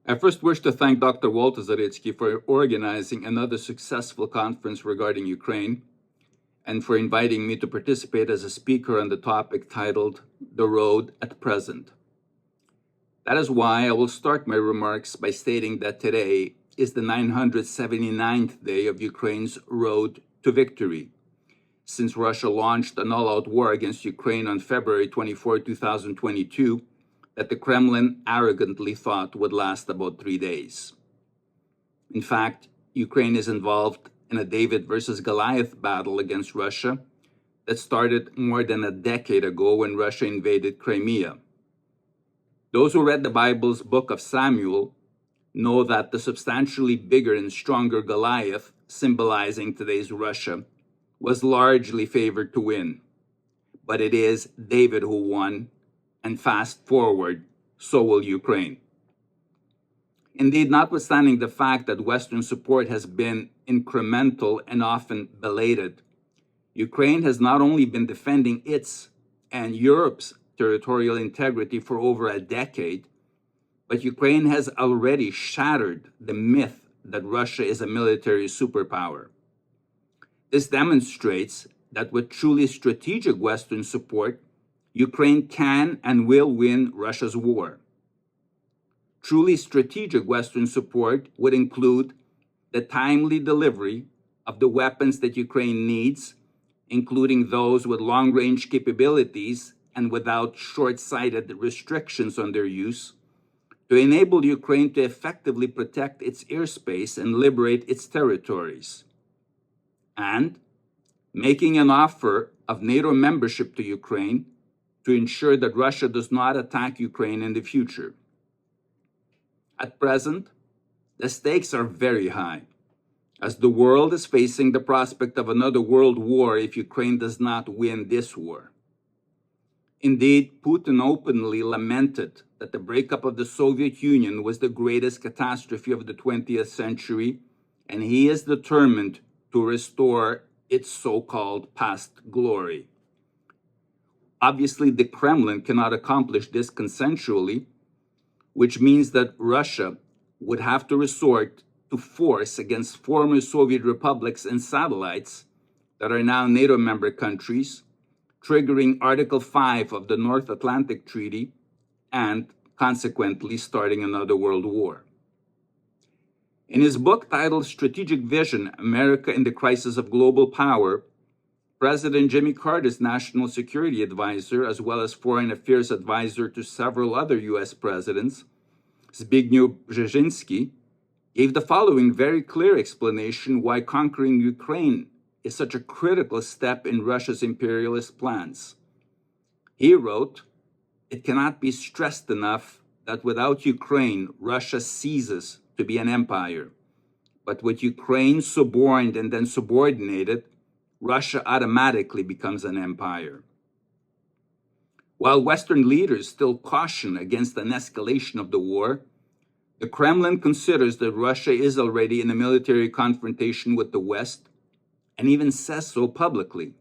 I first wish to thank Dr. Walter Zaritsky for organizing another successful conference regarding Ukraine and for inviting me to participate as a speaker on the topic titled The Road at Present. That is why I will start my remarks by stating that today is the 979th day of Ukraine's road to victory, since Russia launched an all-out war against Ukraine on February 24, 2022, that the Kremlin arrogantly thought would last about 3 days. In fact, Ukraine is involved in a David versus Goliath battle against Russia that started more than a decade ago when Russia invaded Crimea. Those who read the Bible's book of Samuel know that the substantially bigger and stronger Goliath, symbolizing today's Russia, was largely favored to win. But it is David who won, and fast forward, so will Ukraine. Indeed, notwithstanding the fact that Western support has been incremental and often belated, Ukraine has not only been defending its and Europe's territorial integrity for over a decade, but Ukraine has already shattered the myth that Russia is a military superpower. This demonstrates that with truly strategic Western support, Ukraine can and will win Russia's war. Truly strategic Western support would include the timely delivery of the weapons that Ukraine needs, including those with long-range capabilities and without short-sighted restrictions on their use, to enable Ukraine to effectively protect its airspace and liberate its territories. And making an offer of NATO membership to Ukraine to ensure that Russia does not attack Ukraine in the future. At present, the stakes are very high, as the world is facing the prospect of another world war if Ukraine does not win this war. Indeed, Putin openly lamented that the breakup of the Soviet Union was the greatest catastrophe of the 20th century, and he is determined to restore its so-called past glory. Obviously, the Kremlin cannot accomplish this consensually, which means that Russia would have to resort to force against former Soviet republics and satellites that are now NATO member countries, triggering Article 5 of the North Atlantic Treaty and consequently starting another world war. In his book titled Strategic Vision, America in the Crisis of Global Power, President Jimmy Carter's national security advisor, as well as foreign affairs advisor to several other U.S. presidents, Zbigniew Brzezinski, gave the following very clear explanation why conquering Ukraine is such a critical step in Russia's imperialist plans. He wrote, "It cannot be stressed enough that without Ukraine, Russia ceases to be an empire. But with Ukraine suborned and then subordinated, Russia automatically becomes an empire." While Western leaders still caution against an escalation of the war, the Kremlin considers that Russia is already in a military confrontation with the West, and even says so publicly.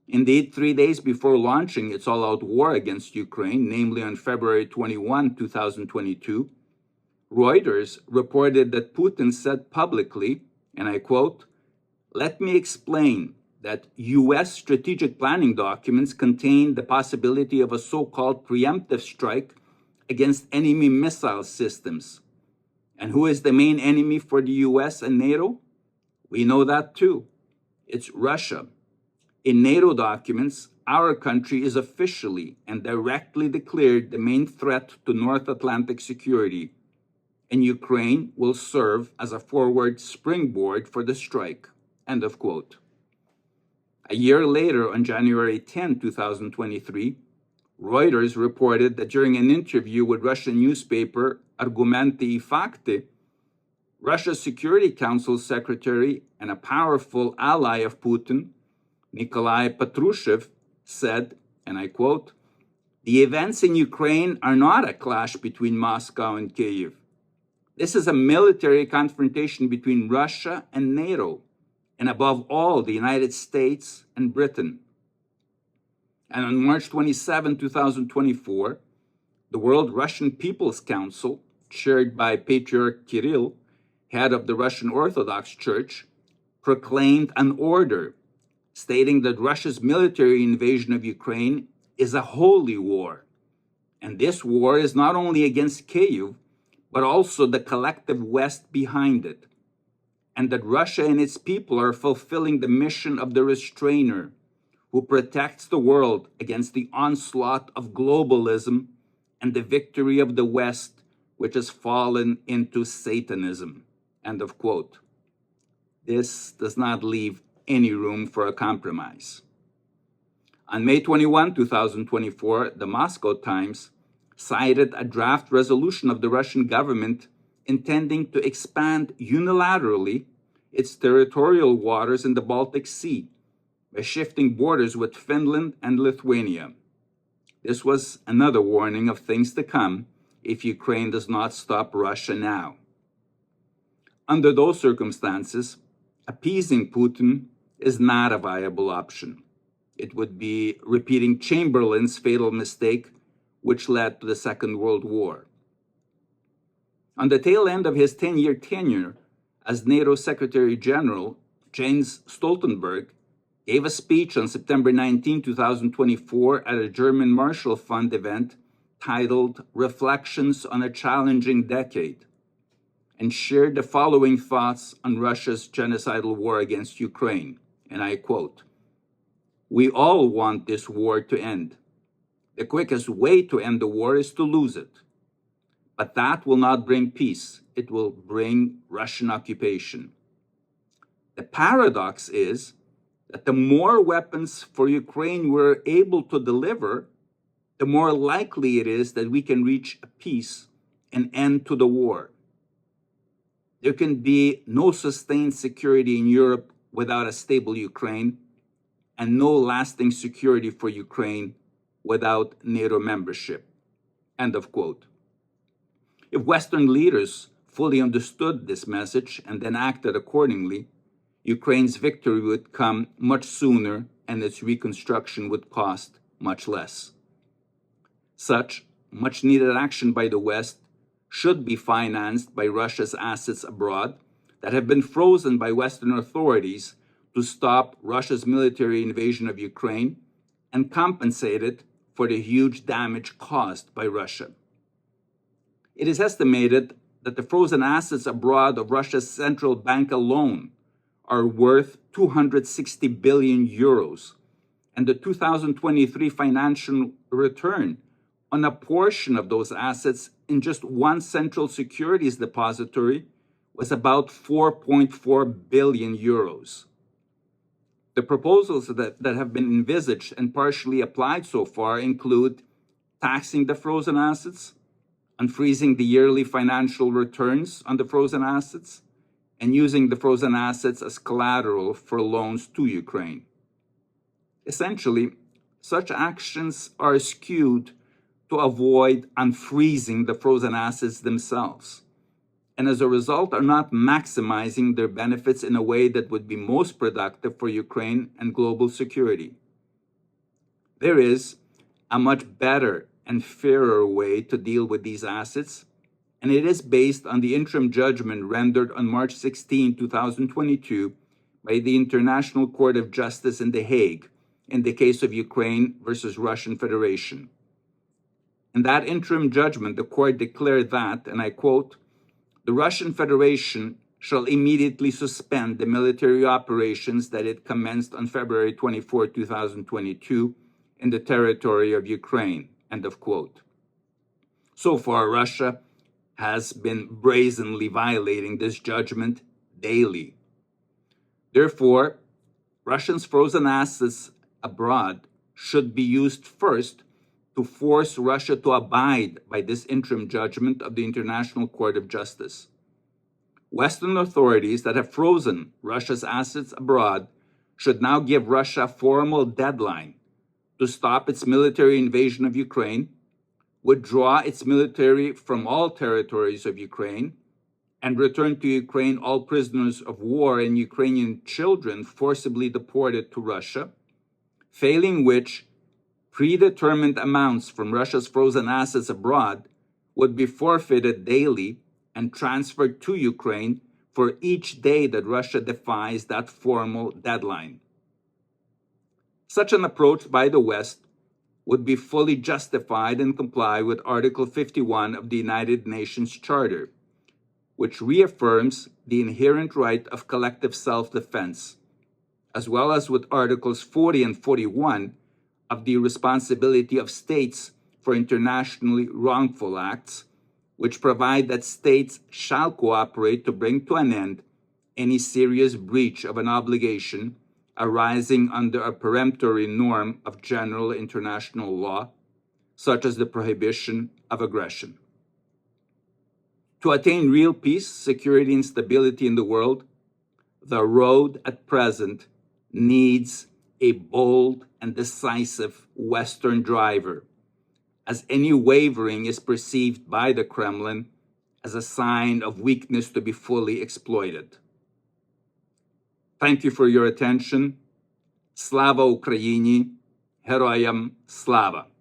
Indeed, 3 days before launching its all-out war against Ukraine, namely on February 21, 2022, Reuters reported that Putin said publicly, and I quote, "Let me explain that U.S. strategic planning documents contain the possibility of a so-called preemptive strike against enemy missile systems. And who is the main enemy for the U.S. and NATO? We know that too. It's Russia. In NATO documents, our country is officially and directly declared the main threat to North Atlantic security, and Ukraine will serve as a forward springboard for the strike." End of quote. A year later, on January 10, 2023, Reuters reported that during an interview with Russian newspaper Argumenty и Fakty, Russia's Security Council Secretary and a powerful ally of Putin, Nikolai Patrushev, said, and I quote, "The events in Ukraine are not a clash between Moscow and Kyiv. This is a military confrontation between Russia and NATO, and above all, the United States and Britain." And on March 27, 2024, the World Russian People's Council chaired by Patriarch Kirill, head of the Russian Orthodox Church, proclaimed an order stating that Russia's military invasion of Ukraine is a holy war. And this war is not only against Kyiv, but also the collective West behind it. And that Russia and its people are fulfilling the mission of the restrainer, who protects the world against the onslaught of globalism and the victory of the West, which has fallen into Satanism. End of quote. This does not leave any room for a compromise. On May 21, 2024, the Moscow Times cited a draft resolution of the Russian government intending to expand unilaterally its territorial waters in the Baltic Sea by shifting borders with Finland and Lithuania. This was another warning of things to come if Ukraine does not stop Russia now. Under those circumstances, appeasing Putin is not a viable option. It would be repeating Chamberlain's fatal mistake, which led to the Second World War. On the tail end of his 10-year tenure as NATO Secretary General, Jens Stoltenberg gave a speech on September 19, 2024 at a German Marshall Fund event titled Reflections on a Challenging Decade, and shared the following thoughts on Russia's genocidal war against Ukraine, and I quote, "We all want this war to end. The quickest way to end the war is to lose it. But that will not bring peace. It will bring Russian occupation. The paradox is that the more weapons for Ukraine we're able to deliver, the more likely it is that we can reach a peace and end to the war. There can be no sustained security in Europe without a stable Ukraine, and no lasting security for Ukraine without NATO membership." End of quote. If Western leaders fully understood this message and then acted accordingly, Ukraine's victory would come much sooner and its reconstruction would cost much less. Such much-needed action by the West should be financed by Russia's assets abroad that have been frozen by Western authorities to stop Russia's military invasion of Ukraine and compensated for the huge damage caused by Russia. It is estimated that the frozen assets abroad of Russia's central bank alone are worth 260 billion euros, and the 2023 financial return on a portion of those assets in just one central securities depository was about 4.4 billion euros. The proposals that have been envisaged and partially applied so far include taxing the frozen assets, unfreezing the yearly financial returns on the frozen assets, and using the frozen assets as collateral for loans to Ukraine. Essentially, such actions are skewed to avoid unfreezing the frozen assets themselves, and as a result are not maximizing their benefits in a way that would be most productive for Ukraine and global security. There is a much better and fairer way to deal with these assets, and it is based on the interim judgment rendered on March 16, 2022 by the International Court of Justice in The Hague in the case of Ukraine versus Russian Federation. In that interim judgment, the court declared that, and I quote, "The Russian Federation shall immediately suspend the military operations that it commenced on February 24, 2022 in the territory of Ukraine." End of quote. So far, Russia has been brazenly violating this judgment daily. Therefore, Russia's frozen assets abroad should be used first to force Russia to abide by this interim judgment of the International Court of Justice. Western authorities that have frozen Russia's assets abroad should now give Russia a formal deadline to stop its military invasion of Ukraine, withdraw its military from all territories of Ukraine, and return to Ukraine all prisoners of war and Ukrainian children forcibly deported to Russia, failing which predetermined amounts from Russia's frozen assets abroad would be forfeited daily and transferred to Ukraine for each day that Russia defies that formal deadline. Such an approach by the West would be fully justified and comply with Article 51 of the United Nations Charter, which reaffirms the inherent right of collective self-defense, as well as with Articles 40 and 41 of the responsibility of states for internationally wrongful acts, which provide that states shall cooperate to bring to an end any serious breach of an obligation arising under a peremptory norm of general international law, such as the prohibition of aggression. To attain real peace, security, and stability in the world, the road at present needs a bold and decisive Western driver, as any wavering is perceived by the Kremlin as a sign of weakness to be fully exploited. Thank you for your attention. Slava Україні! Героям слава!